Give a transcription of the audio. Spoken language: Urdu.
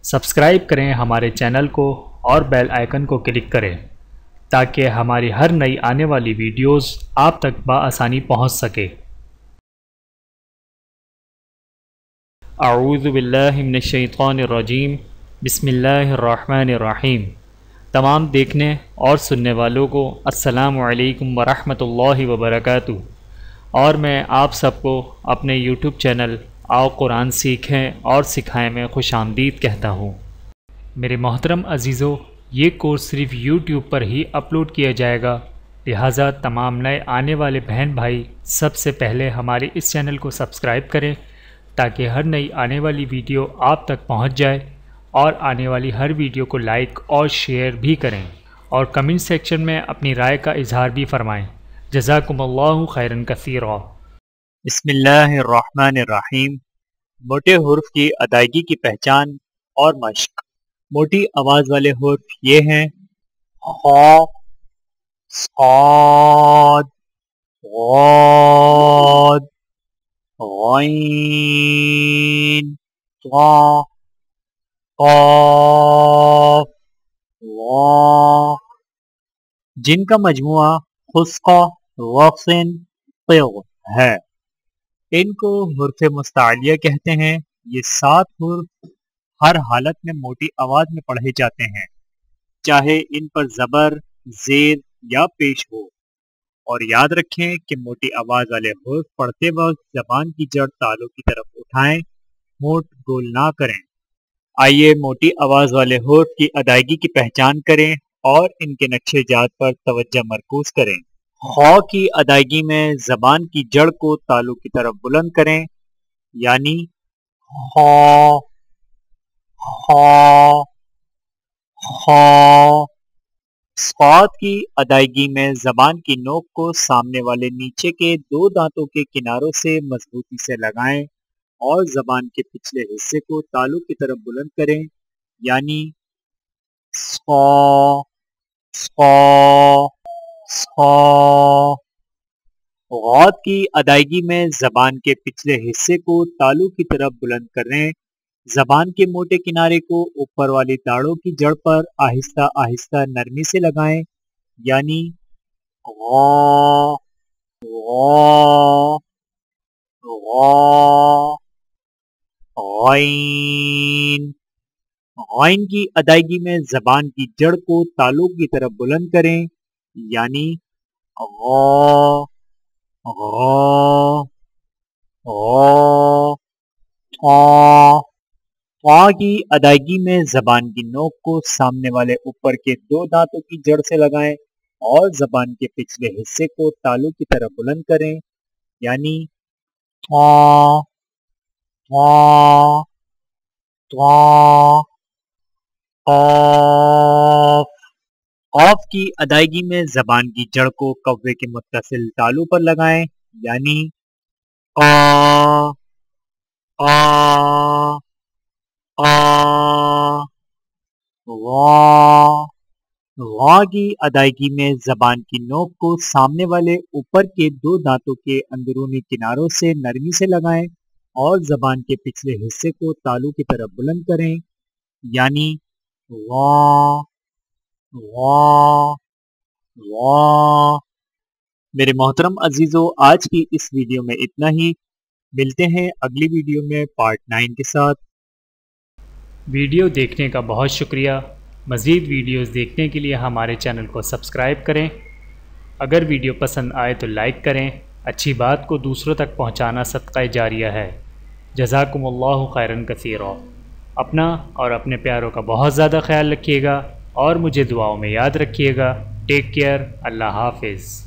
سبسکرائب کریں ہمارے چینل کو اور بیل آئیکن کو کلک کریں تاکہ ہماری ہر نئی آنے والی ویڈیوز آپ تک بآسانی پہنچ سکے۔ اعوذ باللہ من الشیطان الرجیم، بسم اللہ الرحمن الرحیم۔ تمام دیکھنے اور سننے والوں کو السلام علیکم ورحمۃ اللہ وبرکاتہ، اور میں آپ سب کو اپنے یوٹیوب چینل آؤ قرآن سیکھیں اور سکھائیں میں خوش آمدید کہتا ہوں۔ میرے محترم عزیزو، یہ کورس صرف یوٹیوب پر ہی اپلوڈ کیا جائے گا، لہٰذا تمام نئے آنے والے بہن بھائی سب سے پہلے ہمارے اس چینل کو سبسکرائب کریں تاکہ ہر نئی آنے والی ویڈیو آپ تک پہنچ جائے، اور آنے والی ہر ویڈیو کو لائک اور شیئر بھی کریں، اور کمنٹ سیکشن میں اپنی رائے کا اظہار بھی فرمائیں۔ جزاکم اللہ خیرا کثیرا۔ بسم اللہ الرحمن الرحیم۔ موٹے حروف کی ادائیگی کی پہچان اور مشق۔ موٹی آواز والے حروف یہ ہیں: خ، صاد، غاد، غین، طا، قاف، وا، جن کا مجموعہ خسقہ وقسن قیغ ہے۔ ان کو حروف مستعلیہ کہتے ہیں۔ یہ 7 حروف ہر حالت میں موٹی آواز میں پڑھے جاتے ہیں، چاہے ان پر زبر، زیر یا پیش ہو۔ اور یاد رکھیں کہ موٹی آواز والے حروف پڑھتے وقت زبان کی جڑ تالوں کی طرف اٹھائیں، ہونٹ گول نہ کریں۔ آئیے موٹی آواز والے حروف کی ادائیگی کی پہچان کریں اور ان کے نقشے جات پر توجہ مرکوز کریں۔ خ کی ادائیگی میں زبان کی جڑ کو تالوں کی طرف بلند کریں، یعنی خ، خ، خ۔ صاد کی ادائیگی میں زبان کی نوک کو سامنے والے نیچے کے 2 دانتوں کے کناروں سے مضبوطی سے لگائیں اور زبان کے پچھلے حصے کو تالوں کی طرف بلند کریں، یعنی صا، صا، صا۔ غاد کی ادائیگی میں زبان کے پچھلے حصے کو تالوں کی طرف بلند کریں، زبان کے موٹے کنارے کو اوپر والی تاڑوں کی جڑ پر آہستہ آہستہ نرمی سے لگائیں، یعنی غا، غا، غا۔ غین، غین کی ادائیگی میں زبان کی جڑ کو تالوں کی طرف بلند کریں، یعنی غا، غا، غا۔ طا، طا کی ادائیگی میں زبان کی نوک کو سامنے والے اوپر کے 2 دانتوں کی جڑ سے لگائیں اور زبان کے پچھلے حصے کو تالوں کی طرف بلند کریں، یعنی طا، طا، طا۔ قاف، قاف کی ادائیگی میں زبان کی جڑ کو کوے کے متصل تالوں پر لگائیں، یعنی قا، قا، قا۔ غا، غا کی ادائیگی میں زبان کی نوک کو سامنے والے اوپر کے 2 دانتوں کے اندرونی کناروں سے نرمی سے لگائیں اور زبان کے پچھلے حصے کو تالوں کی طرف بلند کریں، یعنی غا، غا، غا۔ میرے محترم عزیزو، آج کی اس ویڈیو میں اتنا ہی۔ ملتے ہیں اگلی ویڈیو میں پارٹ 9 کے ساتھ۔ ویڈیو دیکھنے کا بہت شکریہ۔ مزید ویڈیوز دیکھنے کے لیے ہمارے چینل کو سبسکرائب کریں۔ اگر ویڈیو پسند آئے تو لائک کریں۔ اچھی بات کو دوسروں تک پہنچانا صدقہ جاریہ ہے۔ جزاکم اللہ خیرا کثیرا۔ اپنا اور اپنے پیاروں کا بہت زیادہ خیال رکھیے گا، اور مجھے دعاؤں میں یاد رکھیے گا۔ Take care. اللہ حافظ۔